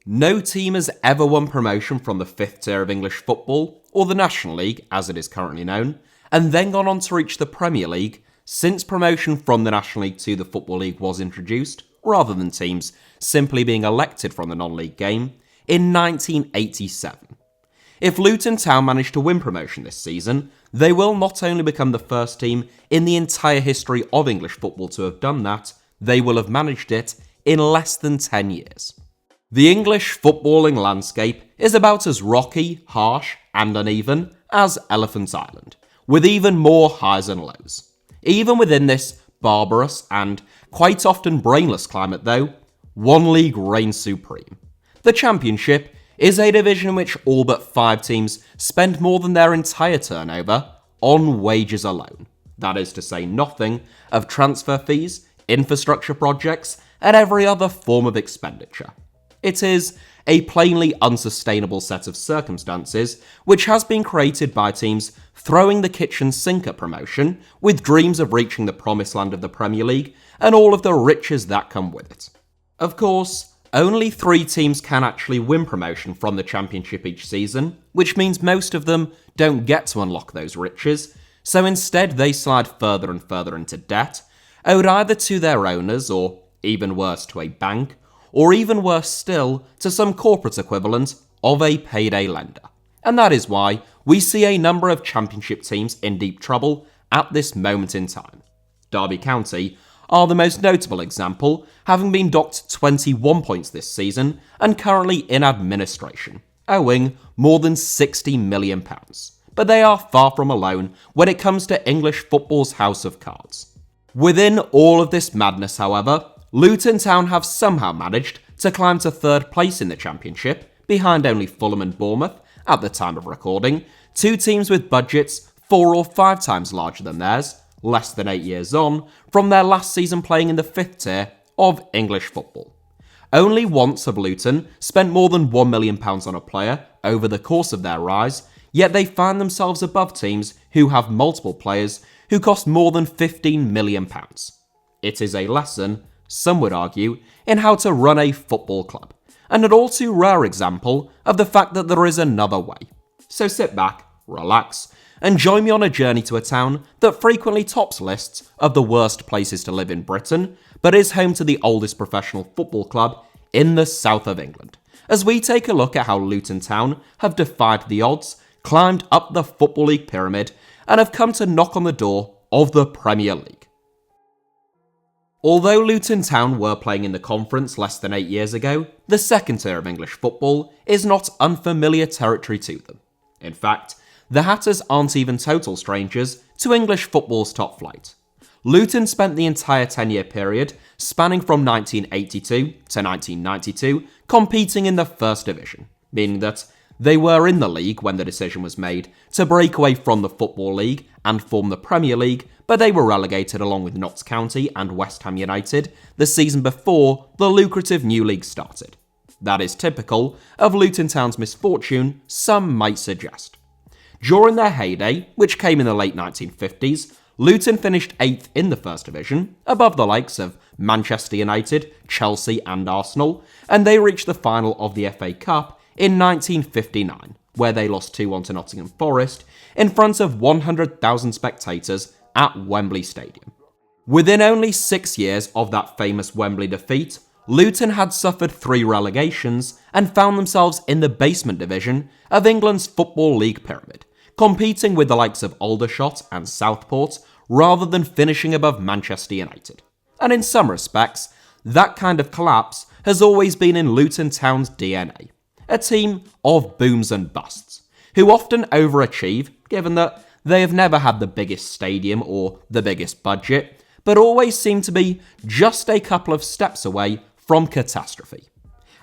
No team has ever won promotion from the 5th tier of English football, or the National League as it is currently known, and then gone on to reach the Premier League since promotion from the National League to the Football League was introduced, rather than teams simply being elected from the non-league game, in 1987. If Luton Town manage to win promotion this season, they will not only become the first team in the entire history of English football to have done that, they will have managed it in less than 10 years. The English footballing landscape is about as rocky, harsh, and uneven as Elephant Island, with even more highs and lows. Even within this barbarous and quite often brainless climate though, one league reigns supreme. The Championship is a division in which all but 5 teams spend more than their entire turnover on wages alone. That is to say nothing of transfer fees, infrastructure projects, and every other form of expenditure. It is a plainly unsustainable set of circumstances which has been created by teams throwing the kitchen sink at promotion with dreams of reaching the promised land of the Premier League and all of the riches that come with it. Of course, only 3 teams can actually win promotion from the Championship each season, which means most of them don't get to unlock those riches, so instead they slide further and further into debt, owed either to their owners or, even worse, to a bank, or even worse still, to some corporate equivalent of a payday lender. And that is why we see a number of Championship teams in deep trouble at this moment in time. Derby County are the most notable example, having been docked 21 points this season and currently in administration, owing more than £60 million. But they are far from alone when it comes to English football's house of cards. Within all of this madness, however, Luton Town have somehow managed to climb to 3rd place in the Championship, behind only Fulham and Bournemouth at the time of recording, 2 teams with budgets 4 or 5 times larger than theirs, less than 8 years on, from their last season playing in the 5th tier of English football. Only once have Luton spent more than £1 million on a player over the course of their rise, yet they find themselves above teams who have multiple players who cost more than £15 million. It is a lesson, some would argue, in how to run a football club, and an all too rare example of the fact that there is another way. So sit back, relax, and join me on a journey to a town that frequently tops lists of the worst places to live in Britain, but is home to the oldest professional football club in the south of England, as we take a look at how Luton Town have defied the odds, climbed up the Football League pyramid, and have come to knock on the door of the Premier League. Although Luton Town were playing in the conference less than 8 years ago, the 2nd tier of English football is not unfamiliar territory to them. In fact, the Hatters aren't even total strangers to English football's top flight. Luton spent the entire 10-year period, spanning from 1982 to 1992, competing in the 1st Division, meaning that they were in the league when the decision was made to break away from the Football League and form the Premier League, but they were relegated along with Notts County and West Ham United the season before the lucrative new league started. That is typical of Luton Town's misfortune, some might suggest. During their heyday, which came in the late 1950s, Luton finished 8th in the 1st Division, above the likes of Manchester United, Chelsea and Arsenal, and they reached the final of the FA Cup in 1959, where they lost 2-1 to Nottingham Forest in front of 100,000 spectators at Wembley Stadium. Within only 6 years of that famous Wembley defeat, Luton had suffered 3 relegations and found themselves in the basement division of England's Football League pyramid, competing with the likes of Aldershot and Southport rather than finishing above Manchester United. And in some respects, that kind of collapse has always been in Luton Town's DNA. A team of booms and busts, who often overachieve given that they have never had the biggest stadium or the biggest budget, but always seem to be just a couple of steps away from catastrophe.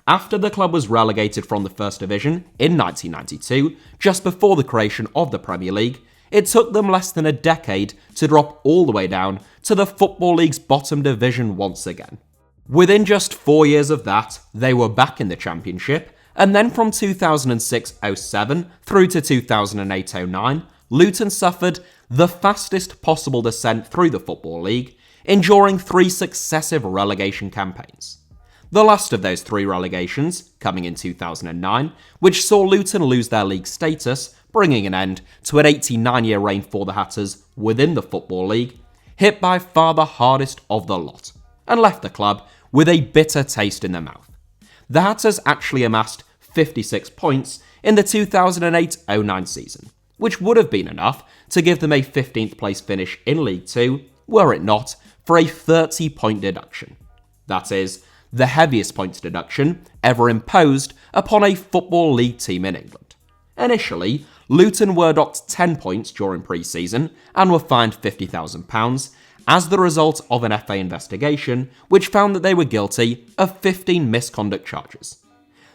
After the club was relegated from the 1st Division in 1992, just before the creation of the Premier League, it took them less than a decade to drop all the way down to the Football League's bottom division once again. Within just 4 years of that, they were back in the Championship, and then from 2006-07 through to 2008-09, Luton suffered the fastest possible descent through the Football League, enduring 3 successive relegation campaigns. The last of those 3 relegations, coming in 2009, which saw Luton lose their league status, bringing an end to an 89-year reign for the Hatters within the Football League, hit by far the hardest of the lot, and left the club with a bitter taste in their mouth. The Hatters actually amassed 56 points in the 2008-09 season, which would have been enough to give them a 15th place finish in League 2, were it not for a 30-point deduction. That is, the heaviest points deduction ever imposed upon a Football League team in England. Initially, Luton were docked 10 points during pre-season and were fined £50,000 as the result of an FA investigation which found that they were guilty of 15 misconduct charges.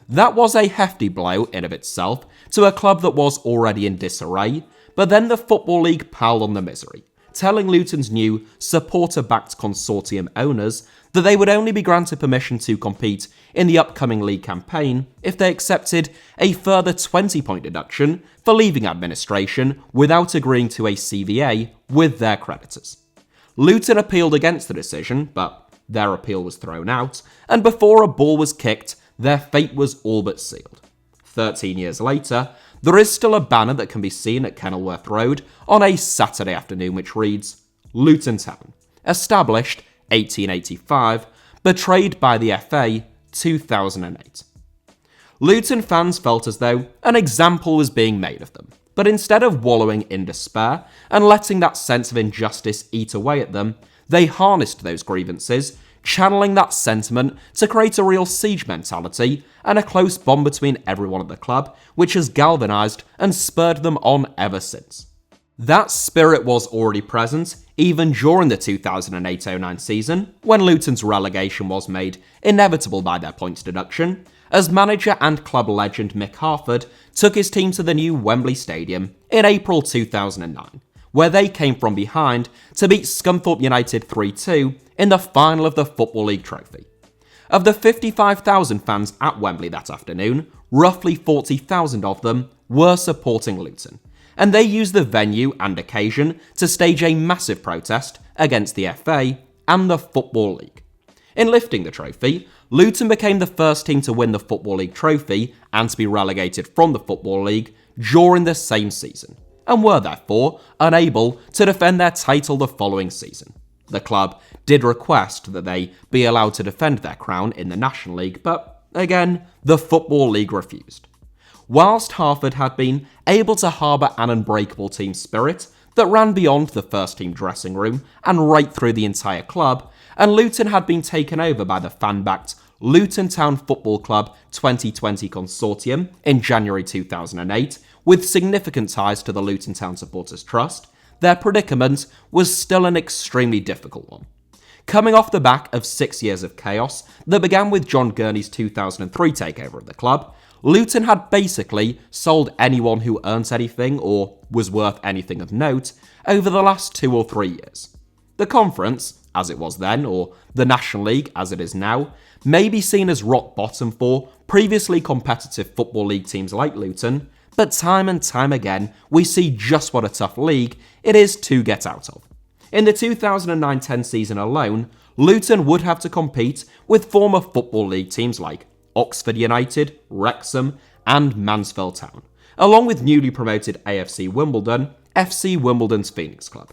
That was a hefty blow in of itself to a club that was already in disarray, but then the Football League piled on the misery, telling Luton's new supporter-backed consortium owners that they would only be granted permission to compete in the upcoming league campaign if they accepted a further 20-point deduction for leaving administration without agreeing to a CVA with their creditors. Luton appealed against the decision, but their appeal was thrown out, and before a ball was kicked, their fate was all but sealed. 13 years later, there is still a banner that can be seen at Kenilworth Road on a Saturday afternoon which reads, Luton Town, established 1885, betrayed by the FA 2008. Luton fans felt as though an example was being made of them, but instead of wallowing in despair and letting that sense of injustice eat away at them, they harnessed those grievances, channeling that sentiment to create a real siege mentality and a close bond between everyone at the club, which has galvanised and spurred them on ever since. That spirit was already present even during the 2008-09 season, when Luton's relegation was made inevitable by their points deduction, as manager and club legend Mick Harford took his team to the new Wembley Stadium in April 2009, where they came from behind to beat Scunthorpe United 3-2 in the final of the Football League trophy. Of the 55,000 fans at Wembley that afternoon, roughly 40,000 of them were supporting Luton, and they used the venue and occasion to stage a massive protest against the FA and the Football League. In lifting the trophy, Luton became the first team to win the Football League trophy and to be relegated from the Football League during the same season, and were therefore unable to defend their title the following season. The club did request that they be allowed to defend their crown in the National League, but again, the Football League refused. Whilst Harford had been able to harbour an unbreakable team spirit that ran beyond the first team dressing room and right through the entire club, and Luton had been taken over by the fan-backed Luton Town Football Club 2020 consortium in January 2008, with significant ties to the Luton Town Supporters Trust, their predicament was still an extremely difficult one. Coming off the back of 6 years of chaos that began with John Gurney's 2003 takeover of the club, Luton had basically sold anyone who earned anything or was worth anything of note over the last 2 or 3 years. The conference, as it was then, or the National League as it is now, may be seen as rock bottom for previously competitive Football League teams like Luton, but time and time again we see just what a tough league it is to get out of. In the 2009-10 season alone, Luton would have to compete with former Football League teams like Oxford United, Wrexham and Mansfield Town, along with newly promoted AFC Wimbledon, FC Wimbledon's Phoenix Club.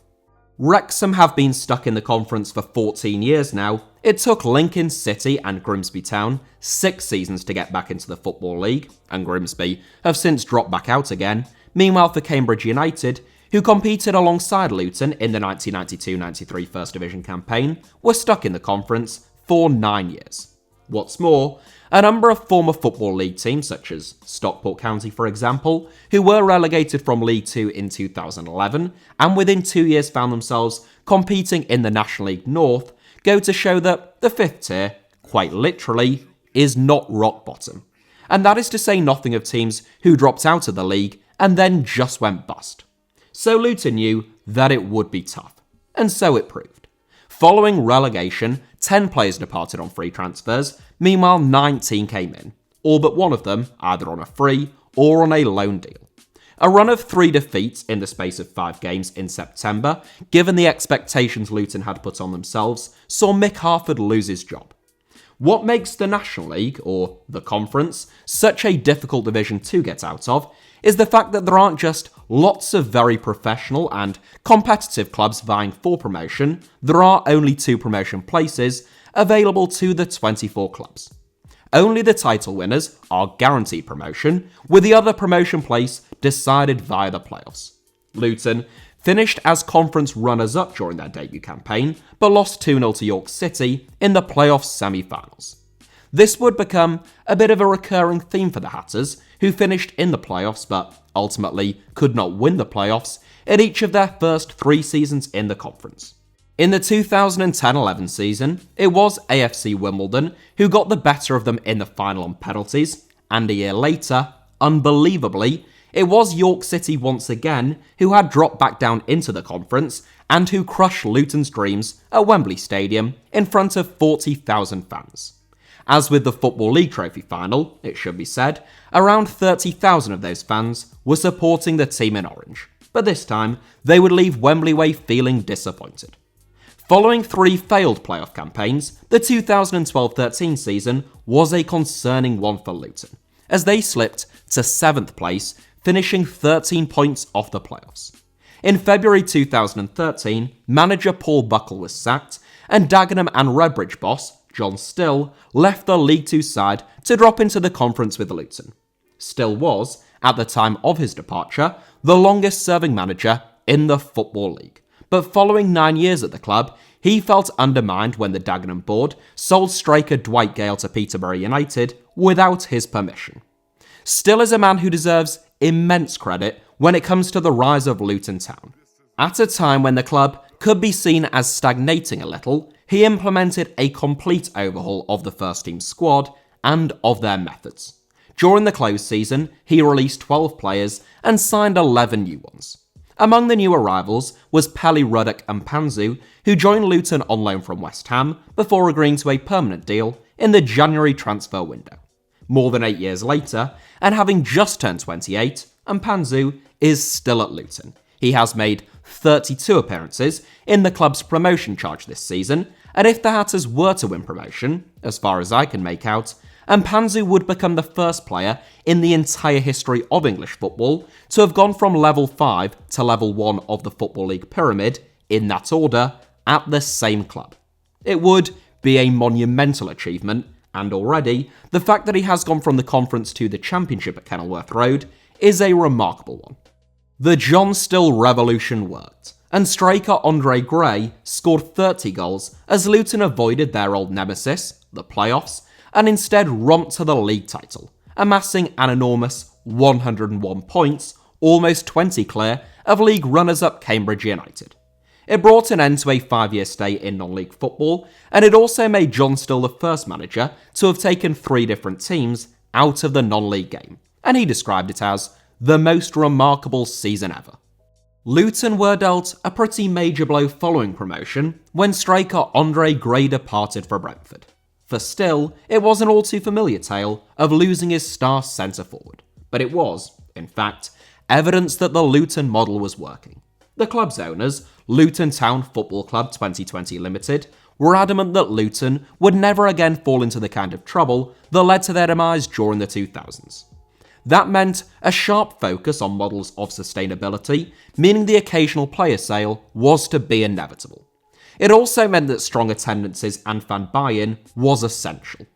Wrexham have been stuck in the conference for 14 years now. It took Lincoln City and Grimsby Town 6 seasons to get back into the Football League, and Grimsby have since dropped back out again. Meanwhile, for Cambridge United, who competed alongside Luton in the 1992-93 First Division campaign, were stuck in the conference for 9 years. What's more, a number of former Football League teams, such as Stockport County for example, who were relegated from League 2 in 2011 and within 2 years found themselves competing in the National League North, go to show that the 5th tier, quite literally, is not rock bottom. And that is to say nothing of teams who dropped out of the league and then just went bust. So Luton knew that it would be tough, and so it proved. Following relegation, 10 players departed on free transfers, meanwhile 19 came in, all but one of them either on a free or on a loan deal. A run of 3 defeats in the space of 5 games in September, given the expectations Luton had put on themselves, saw Mick Harford lose his job. What makes the National League, or the Conference, such a difficult division to get out of is the fact that there aren't just lots of very professional and competitive clubs vying for promotion, there are only 2 promotion places available to the 24 clubs. Only the title winners are guaranteed promotion, with the other promotion place decided via the playoffs. Luton finished as conference runners-up during their debut campaign, but lost 2-0 to York City in the playoff semi-finals. This would become a bit of a recurring theme for the Hatters, who finished in the playoffs but ultimately could not win the playoffs in each of their first 3 seasons in the conference. In the 2010-11 season, it was AFC Wimbledon who got the better of them in the final on penalties, and a year later, unbelievably, it was York City once again who had dropped back down into the conference and who crushed Luton's dreams at Wembley Stadium in front of 40,000 fans. As with the Football League Trophy final, it should be said, around 30,000 of those fans were supporting the team in orange, but this time they would leave Wembley Way feeling disappointed. Following 3 failed playoff campaigns, the 2012-13 season was a concerning one for Luton, as they slipped to 7th place, finishing 13 points off the playoffs. In February 2013, manager Paul Buckle was sacked, and Dagenham and Redbridge boss John Still left the League Two side to drop into the conference with Luton. Still was, at the time of his departure, the longest-serving manager in the Football League. But following 9 years at the club, he felt undermined when the Dagenham board sold striker Dwight Gale to Peterborough United without his permission. Still is a man who deserves immense credit when it comes to the rise of Luton Town. At a time when the club could be seen as stagnating a little, he implemented a complete overhaul of the first team squad and of their methods. During the closed season, he released 12 players and signed 11 new ones. Among the new arrivals was Pelly, Ruddock and Panzu, who joined Luton on loan from West Ham before agreeing to a permanent deal in the January transfer window. More than 8 years later, and having just turned 28, Mpanzu is still at Luton. He has made 32 appearances in the club's promotion charge this season, and if the Hatters were to win promotion, as far as I can make out, Mpanzu would become the first player in the entire history of English football to have gone from level 5 to level 1 of the Football League pyramid, in that order, at the same club. It would be a monumental achievement, and already, the fact that he has gone from the Conference to the Championship at Kenilworth Road is a remarkable one. The John Still revolution worked, and striker Andre Gray scored 30 goals as Luton avoided their old nemesis, the playoffs, and instead romped to the league title, amassing an enormous 101 points, almost 20 clear of league runners-up Cambridge United. It brought an end to a 5-year stay in non-league football, and it also made John Still the first manager to have taken 3 different teams out of the non-league game, and he described it as the most remarkable season ever. Luton were dealt a pretty major blow following promotion when striker Andre Gray departed for Brentford. For Still, it was an all too familiar tale of losing his star centre-forward, but it was, in fact, evidence that the Luton model was working. The club's owners, Luton Town Football Club 2020 Limited, were adamant that Luton would never again fall into the kind of trouble that led to their demise during the 2000s. That meant a sharp focus on models of sustainability, meaning the occasional player sale was to be inevitable. It also meant that strong attendances and fan buy-in was essential.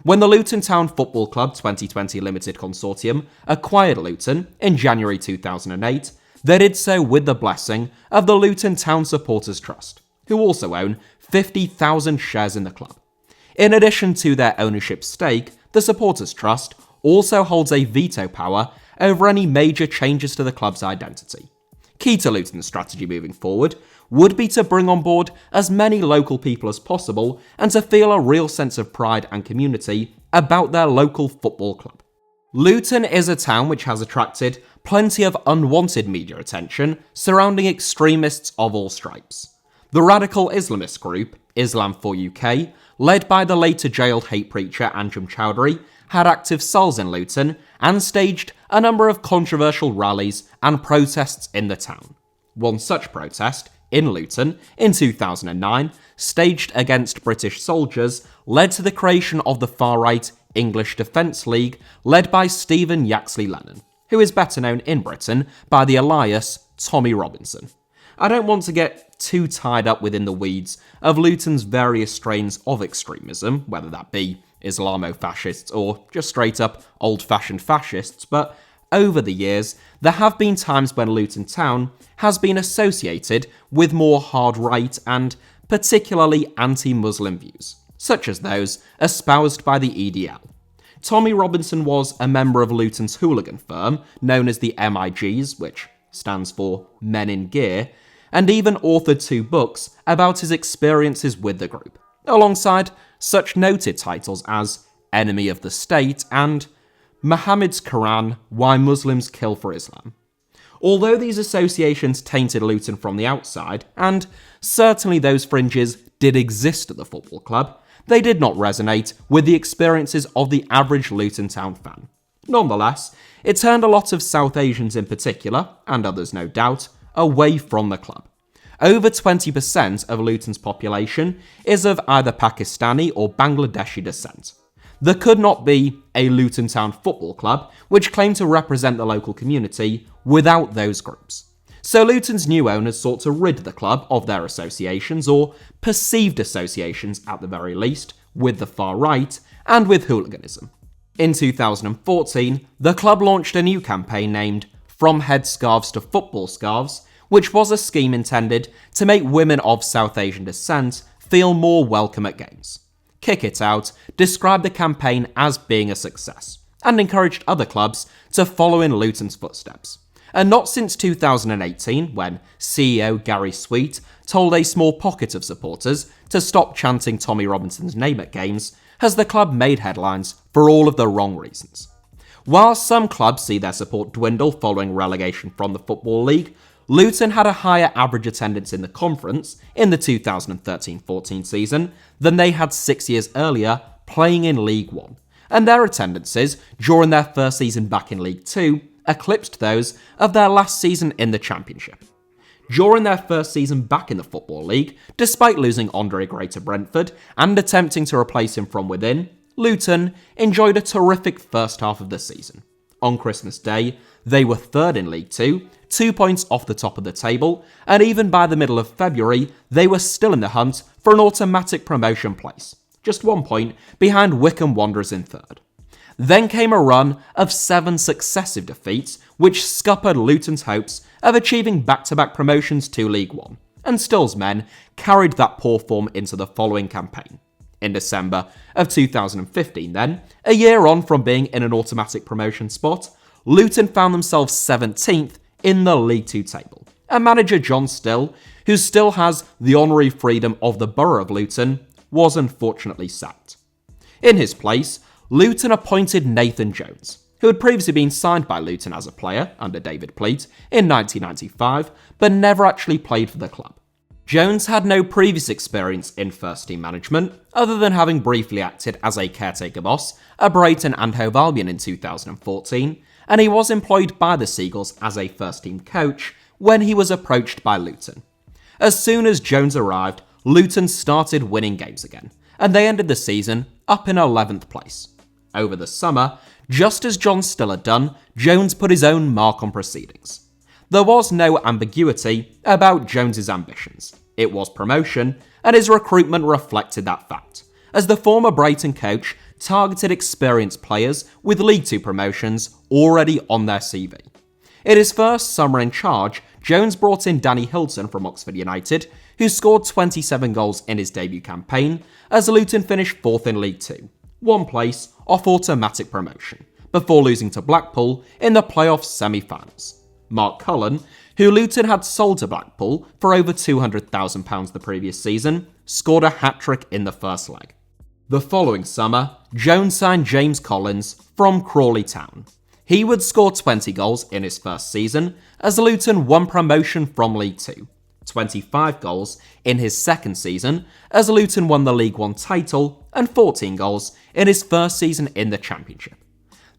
When the Luton Town Football Club 2020 Limited Consortium acquired Luton in January 2008, they did so with the blessing of the Luton Town Supporters Trust, who also own 50,000 shares in the club. In addition to their ownership stake, the Supporters Trust also holds a veto power over any major changes to the club's identity. Key to Luton's strategy moving forward would be to bring on board as many local people as possible and to feel a real sense of pride and community about their local football club. Luton is a town which has attracted plenty of unwanted media attention surrounding extremists of all stripes. The radical Islamist group, Islam for UK, led by the later jailed hate preacher Anjem Chowdhury, had active cells in Luton and staged a number of controversial rallies and protests in the town. One such protest in Luton in 2009, staged against British soldiers, led to the creation of the far-right English Defence League led by Stephen Yaxley-Lennon, who is better known in Britain by the alias Tommy Robinson. I don't want to get too tied up within the weeds of Luton's various strains of extremism, whether that be Islamo-fascists or just straight up old-fashioned fascists, but over the years, there have been times when Luton Town has been associated with more hard-right and particularly anti-Muslim views, such as those espoused by the EDL. Tommy Robinson was a member of Luton's hooligan firm, known as the MIGs, which stands for Men in Gear, and even authored 2 books about his experiences with the group, alongside such noted titles as Enemy of the State and Muhammad's Quran, Why Muslims Kill for Islam. Although these associations tainted Luton from the outside, and certainly those fringes did exist at the football club, they did not resonate with the experiences of the average Luton Town fan. Nonetheless, it turned a lot of South Asians in particular, and others no doubt, away from the club. Over 20% of Luton's population is of either Pakistani or Bangladeshi descent. There could not be a Luton Town football club which claimed to represent the local community without those groups. So Luton's new owners sought to rid the club of their associations, or perceived associations at the very least, with the far right and with hooliganism. In 2014, the club launched a new campaign named From Headscarves to Football Scarves, which was a scheme intended to make women of South Asian descent feel more welcome at games. Kick It Out described the campaign as being a success, and encouraged other clubs to follow in Luton's footsteps. And not since 2018, when CEO Gary Sweet told a small pocket of supporters to stop chanting Tommy Robinson's name at games, has the club made headlines for all of the wrong reasons. While some clubs see their support dwindle following relegation from the Football League, Luton had a higher average attendance in the conference in the 2013-14 season than they had 6 years earlier playing in League One, and their attendances during their first season back in League Two eclipsed those of their last season in the Championship. During their first season back in the Football League, despite losing Andre Gray to Brentford and attempting to replace him from within, Luton enjoyed a terrific first half of the season. On Christmas Day, they were third in League Two, 2 points off the top of the table, and even by the middle of February, they were still in the hunt for an automatic promotion place, just 1 point behind Wycombe Wanderers in third. Then came a run of 7 successive defeats, which scuppered Luton's hopes of achieving back-to-back promotions to League One, and Still's men carried that poor form into the following campaign. In December of 2015 then, a year on from being in an automatic promotion spot, Luton found themselves 17th in the League Two table, and manager John Still, who still has the honorary freedom of the Borough of Luton, was unfortunately sacked. In his place, Luton appointed Nathan Jones, who had previously been signed by Luton as a player under David Pleat in 1995, but never actually played for the club. Jones had no previous experience in first-team management, other than having briefly acted as a caretaker boss at Brighton and Hove Albion in 2014, and he was employed by the Seagulls as a first-team coach when he was approached by Luton. As soon as Jones arrived, Luton started winning games again, and they ended the season up in 11th place. Over the summer, just as John Still had done, Jones put his own mark on proceedings. There was no ambiguity about Jones's ambitions. It was promotion, and his recruitment reflected that fact, as the former Brighton coach targeted experienced players with League Two promotions already on their CV. In his first summer in charge, Jones brought in Danny Hilton from Oxford United, who scored 27 goals in his debut campaign, as Luton finished 4th in League Two, 1 place off automatic promotion, before losing to Blackpool in the playoff semi-finals. Mark Cullen, who Luton had sold to Blackpool for over £200,000 the previous season, scored a hat-trick in the first leg. The following summer, Jones signed James Collins from Crawley Town. He would score 20 goals in his first season as Luton won promotion from League Two, 25 goals in his second season as Luton won the League One title, and 14 goals in his first season in the Championship.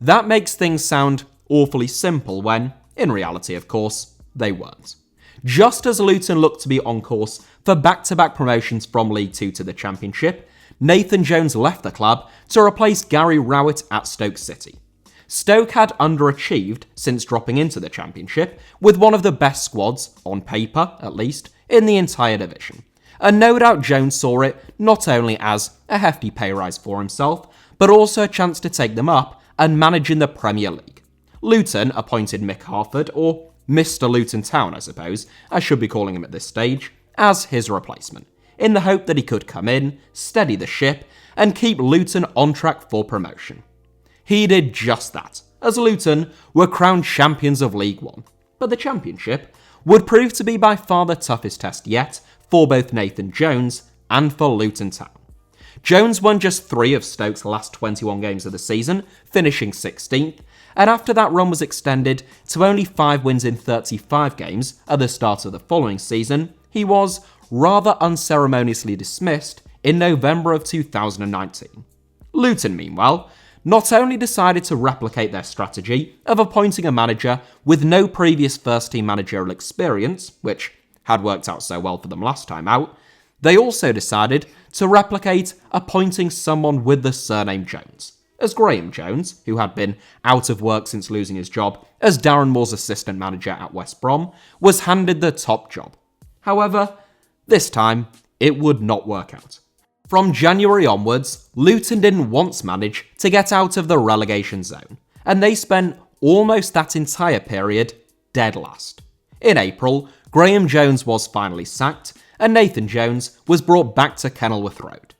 That makes things sound awfully simple when, in reality of course, they weren't. Just as Luton looked to be on course for back-to-back promotions from League Two to the Championship, Nathan Jones left the club to replace Gary Rowett at Stoke City. Stoke had underachieved since dropping into the Championship, with one of the best squads, on paper at least, in the entire division. And no doubt Jones saw it not only as a hefty pay rise for himself, but also a chance to take them up and manage in the Premier League. Luton appointed Mick Harford, or Mr. Luton Town I suppose, I should be calling him at this stage, as his replacement, in the hope that he could come in, steady the ship, and keep Luton on track for promotion. He did just that, as Luton were crowned champions of League One, but the Championship would prove to be by far the toughest test yet for both Nathan Jones and for Luton Town. Jones won just 3 of Stoke's last 21 games of the season, finishing 16th, and after that run was extended to only 5 wins in 35 games at the start of the following season, he was rather unceremoniously dismissed in November of 2019. Luton, meanwhile, not only decided to replicate their strategy of appointing a manager with no previous first-team managerial experience, which had worked out so well for them last time out, they also decided to replicate appointing someone with the surname Jones, as Graham Jones, who had been out of work since losing his job as Darren Moore's assistant manager at West Brom, was handed the top job. However, this time, it would not work out. From January onwards, Luton didn't once manage to get out of the relegation zone, and they spent almost that entire period dead last. In April, Graham Jones was finally sacked, and Nathan Jones was brought back to Kenilworth Road.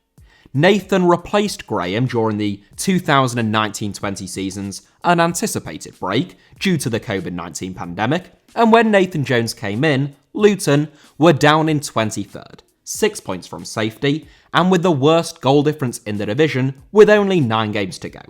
Nathan replaced Graham during the 2019-20 season's unanticipated break due to the COVID-19 pandemic, and when Nathan Jones came in, Luton were down in 23rd, 6 points from safety, and with the worst goal difference in the division with only 9 games to go.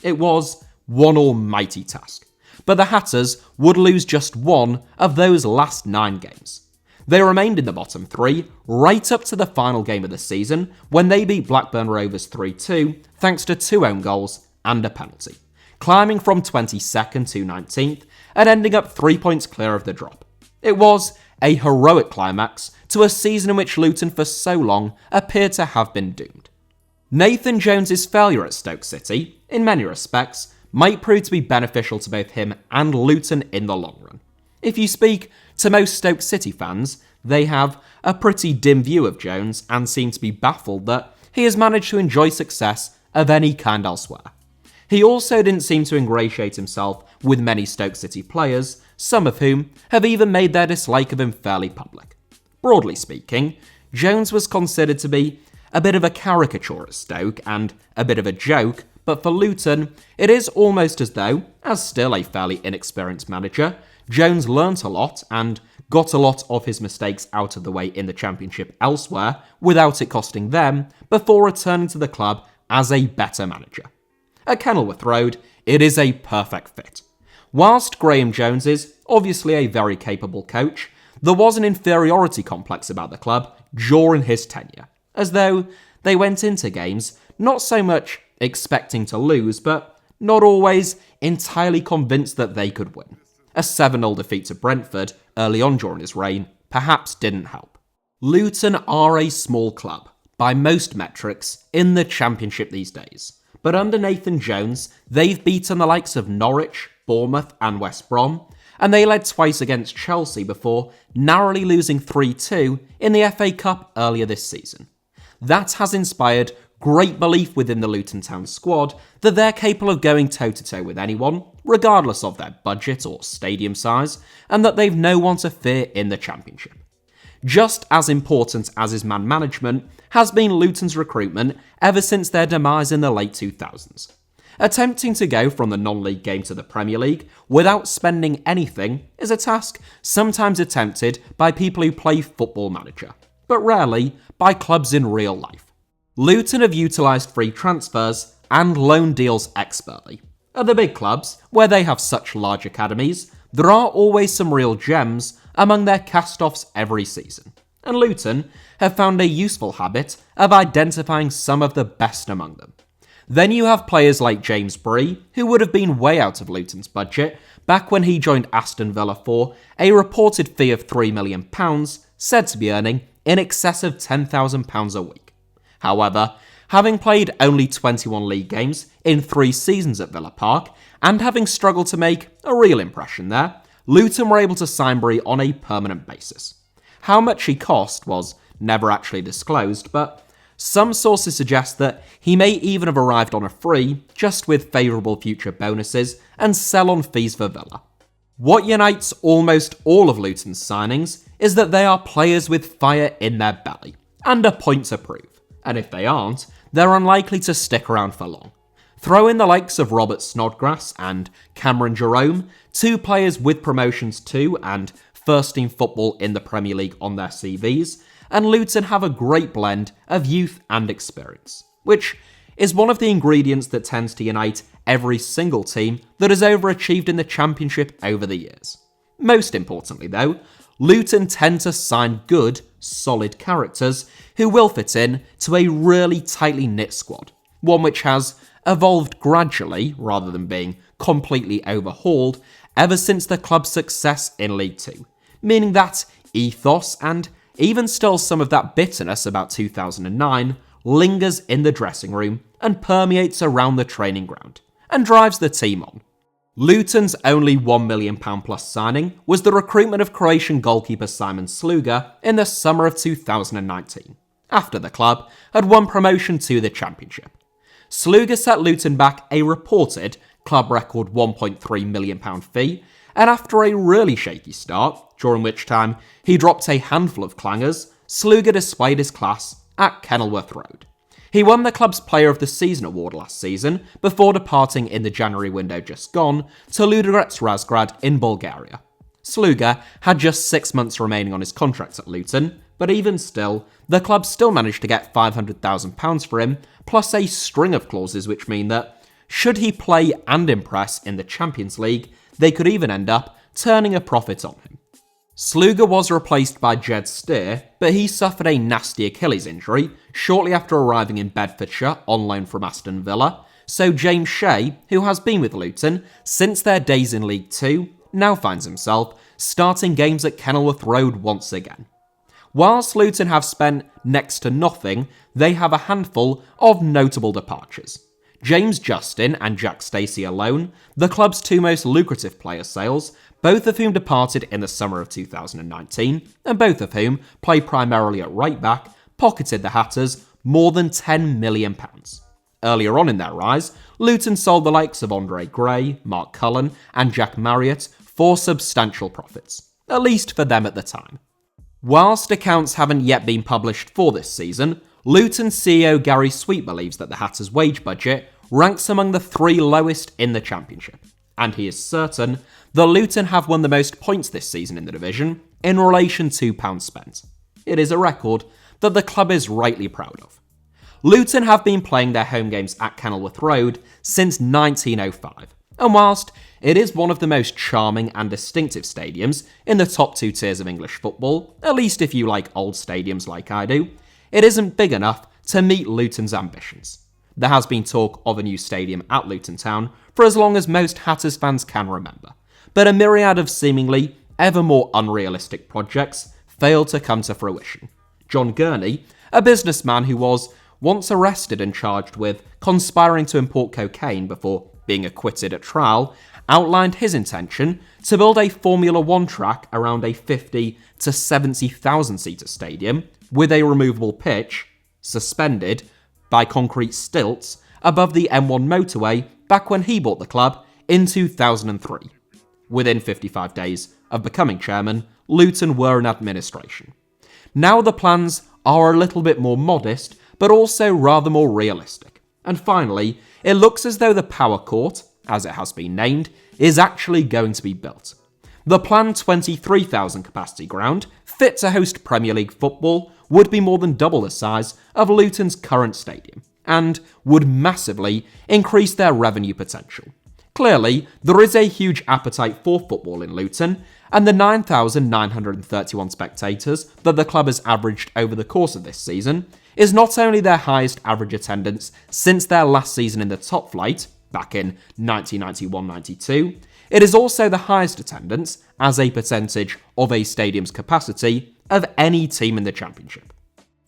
It was one almighty task, but the Hatters would lose just 1 of those last 9 games. They remained in the bottom 3 right up to the final game of the season when they beat Blackburn Rovers 3-2 thanks to 2 own goals and a penalty, climbing from 22nd to 19th and ending up 3 points clear of the drop. It was a heroic climax to a season in which Luton for so long appeared to have been doomed. Nathan Jones's failure at Stoke City, in many respects, might prove to be beneficial to both him and Luton in the long run. If you speak to most Stoke City fans, they have a pretty dim view of Jones and seem to be baffled that he has managed to enjoy success of any kind elsewhere. He also didn't seem to ingratiate himself with many Stoke City players, some of whom have even made their dislike of him fairly public. Broadly speaking, Jones was considered to be a bit of a caricature at Stoke and a bit of a joke, but for Luton, it is almost as though, as still a fairly inexperienced manager, Jones learnt a lot and got a lot of his mistakes out of the way in the Championship elsewhere without it costing them before returning to the club as a better manager. At Kenilworth Road, it is a perfect fit. Whilst Graham Jones is obviously a very capable coach, there was an inferiority complex about the club during his tenure, as though they went into games not so much expecting to lose, but not always entirely convinced that they could win. A 7-0 defeat to Brentford early on during his reign perhaps didn't help. Luton are a small club, by most metrics, in the Championship these days. But under Nathan Jones, they've beaten the likes of Norwich, Bournemouth and West Brom, and they led twice against Chelsea before narrowly losing 3-2 in the FA Cup earlier this season. That has inspired great belief within the Luton Town squad that they're capable of going toe-to-toe with anyone, regardless of their budget or stadium size, and that they've no one to fear in the Championship. Just as important as his man management has been Luton's recruitment ever since their demise in the late 2000s. Attempting to go from the non-league game to the Premier League without spending anything is a task sometimes attempted by people who play Football Manager, but rarely by clubs in real life. Luton have utilised free transfers and loan deals expertly. At the big clubs, where they have such large academies, there are always some real gems among their cast-offs every season, and Luton have found a useful habit of identifying some of the best among them. Then you have players like James Bree, who would have been way out of Luton's budget back when he joined Aston Villa for a reported fee of £3 million, said to be earning in excess of £10,000 a week. However, having played only 21 league games in 3 seasons at Villa Park, and having struggled to make a real impression there, Luton were able to sign Bree on a permanent basis. How much he cost was never actually disclosed, but some sources suggest that he may even have arrived on a free, just with favourable future bonuses and sell-on fees for Villa. What unites almost all of Luton's signings is that they are players with fire in their belly, and a point to prove, and if they aren't, they're unlikely to stick around for long. Throw in the likes of Robert Snodgrass and Cameron Jerome, 2 players with promotions to and first-team football in the Premier League on their CVs, and Luton have a great blend of youth and experience, which is one of the ingredients that tends to unite every single team that has overachieved in the Championship over the years. Most importantly though, Luton tend to sign good, solid characters who will fit in to a really tightly knit squad, one which has evolved gradually rather than being completely overhauled ever since the club's success in League Two, meaning that ethos and even still some of that bitterness about 2009 lingers in the dressing room and permeates around the training ground, and drives the team on. Luton's only £1 million plus signing was the recruitment of Croatian goalkeeper Simon Sluga in the summer of 2019, after the club had won promotion to the Championship. Sluga set Luton back a reported club record £1.3 million fee, and after a really shaky start, during which time he dropped a handful of clangers, Sluga displayed his class at Kenilworth Road. He won the club's Player of the Season award last season before departing in the January window just gone to Ludogorets Razgrad in Bulgaria. Sluga had just 6 months remaining on his contract at Luton, but even still, the club still managed to get £500,000 for him, plus a string of clauses which mean that, should he play and impress in the Champions League, they could even end up turning a profit on him. Sluga was replaced by Jed Steer, but he suffered a nasty Achilles injury shortly after arriving in Bedfordshire on loan from Aston Villa, so James Shea, who has been with Luton since their days in League Two, now finds himself starting games at Kenilworth Road once again. Whilst Luton have spent next to nothing, they have a handful of notable departures. James Justin and Jack Stacey alone, the club's 2 most lucrative player sales, both of whom departed in the summer of 2019, and both of whom play primarily at right back, pocketed the Hatters more than £10 million. Earlier on in their rise, Luton sold the likes of Andre Gray, Mark Cullen, and Jack Marriott for substantial profits, at least for them at the time. Whilst accounts haven't yet been published for this season, Luton CEO Gary Sweet believes that the Hatters' wage budget ranks among the 3 lowest in the Championship, and he is certain that Luton have won the most points this season in the division in relation to pounds spent. It is a record that the club is rightly proud of. Luton have been playing their home games at Kenilworth Road since 1905, and whilst it is one of the most charming and distinctive stadiums in the top 2 tiers of English football, at least if you like old stadiums like I do, it isn't big enough to meet Luton's ambitions. There has been talk of a new stadium at Luton Town for as long as most Hatters fans can remember, but a myriad of seemingly ever more unrealistic projects failed to come to fruition. John Gurney, a businessman who was once arrested and charged with conspiring to import cocaine before being acquitted at trial, outlined his intention to build a Formula One track around a 50 to 70,000 seater stadium with a removable pitch, suspended by concrete stilts above the M1 motorway back when he bought the club in 2003. Within 55 days of becoming chairman, Luton were in administration. Now the plans are a little bit more modest, but also rather more realistic. And finally, it looks as though the Power Court, as it has been named, is actually going to be built. The planned 23,000 capacity ground, fit to host Premier League football, would be more than double the size of Luton's current stadium, and would massively increase their revenue potential. Clearly, there is a huge appetite for football in Luton, and the 9,931 spectators that the club has averaged over the course of this season is not only their highest average attendance since their last season in the top flight, back in 1991-92, it is also the highest attendance, as a percentage of a stadium's capacity, of any team in the Championship.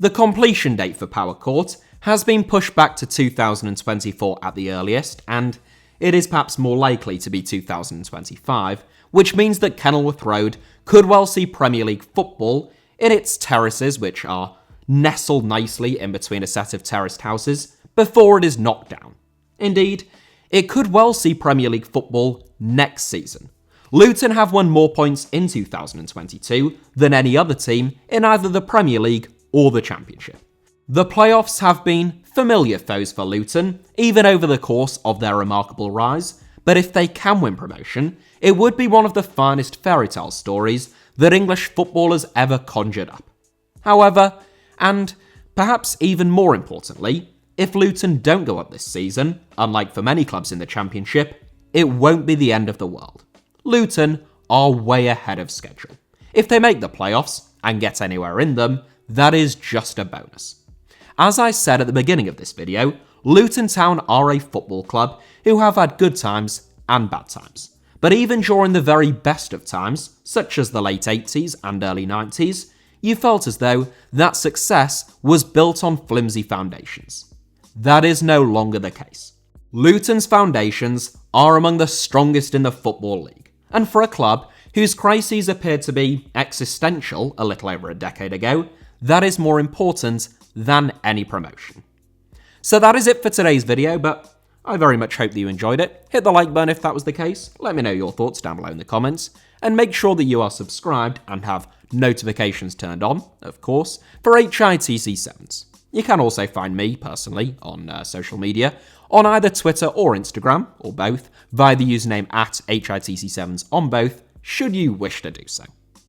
The completion date for Power Court has been pushed back to 2024 at the earliest, and it is perhaps more likely to be 2025, which means that Kenilworth Road could well see Premier League football in its terraces, which are nestled nicely in between a set of terraced houses, before it is knocked down. Indeed, it could well see Premier League football next season. Luton have won more points in 2022 than any other team in either the Premier League or the Championship. The playoffs have been familiar foes for Luton, even over the course of their remarkable rise, but if they can win promotion, it would be one of the finest fairytale stories that English football has ever conjured up. However, and perhaps even more importantly, if Luton don't go up this season, unlike for many clubs in the Championship, it won't be the end of the world. Luton are way ahead of schedule. If they make the playoffs and get anywhere in them, that is just a bonus. As I said at the beginning of this video, Luton Town are a football club who have had good times and bad times. But even during the very best of times, such as the late 80s and early 90s, you felt as though that success was built on flimsy foundations. That is no longer the case. Luton's foundations are among the strongest in the Football League, and for a club whose crises appeared to be existential a little over a decade ago, that is more important than any promotion. So that is it for today's video, but I very much hope that you enjoyed it. Hit the like button if that was the case, let me know your thoughts down below in the comments, and make sure that you are subscribed and have notifications turned on, of course, for HITC Sevens. You can also find me, personally, on social media, on either Twitter or Instagram, or both, via the username @HITC Sevens on both, should you wish to do so.